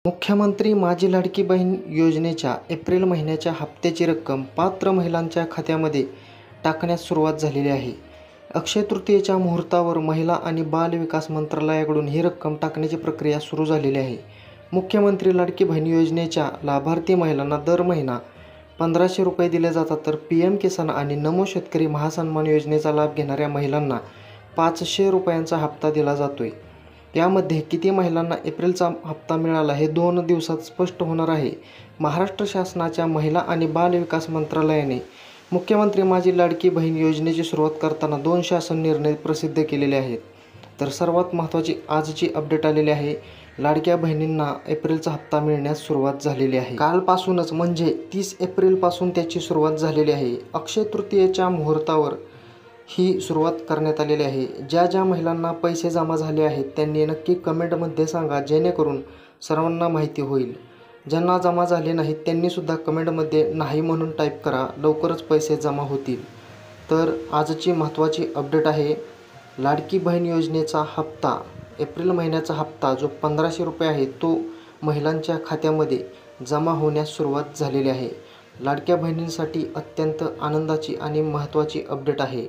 मुख्यमंत्री माझी लाडकी बहीण योजनेच्या एप्रिल महिन्याच्या हप्त्याची रक्कम पात्र महिलांच्या खात्यामध्ये टाकण्यास सुरुवात झालेली आहे. अक्षय तृतीयेच्या मुहूर्तावर महिला आणि बाल विकास मंत्रालयाकडून ही रक्कम टाकण्याची प्रक्रिया सुरू झालेली आहे. मुख्यमंत्री लाडकी बहीण योजनेच्या लाभार्थी महिलांना दर महिना 1500 रुपये दिले जातात, तर PM किसान आणि नमो शेतकरी महासन्मान योजनेचा लाभ घेणाऱ्या महिलांना 500 रुपयांचा हप्ता दिला जातोय. यामध्ये किती महिलांना एप्रिलचा हप्ता मिळाला हे 2 दिवसात स्पष्ट होणार आहे. महाराष्ट्र शासनाच्या महिला आणि बाल विकास मंत्रालयाने मुख्यमंत्री माझी लाडकी बहीण योजनेची सुरुवात करताना 2 शासन निर्णय प्रसिद्ध केलेले आहेत. तर सर्वात महत्त्वाची आजची अपडेट आलेली आहे. लाडक्या बहिणींना एप्रिलचा हप्ता मिळण्यास सुरुवात झालेली आहे. कालपासूनच म्हणजे 30 एप्रिलपासून त्याची सुरुवात झालेली आहे. अक्षय तृतीयेच्या मुहूर्तावर ही सुरुवात करण्यात आलेली आहे. ज्या महिलांना पैसे जमा झाले आहेत त्यांनी नक्की कमेंटमध्ये सांगा, जेणेकरून सर्वांना माहिती होईल. ज्यांना जमा झाले नाहीत त्यांनीसुद्धा कमेंटमध्ये नाही म्हणून टाईप करा, लवकरच पैसे जमा होतील. तर आजची महत्त्वाची अपडेट आहे. लाडकी बहीण योजनेचा हप्ता, एप्रिल महिन्याचा हप्ता जो 1500 रुपये आहे तो महिलांच्या खात्यामध्ये जमा होण्यास सुरुवात झालेली आहे. लाडक्या बहिणींसाठी अत्यंत आनंदाची आणि महत्त्वाची अपडेट आहे.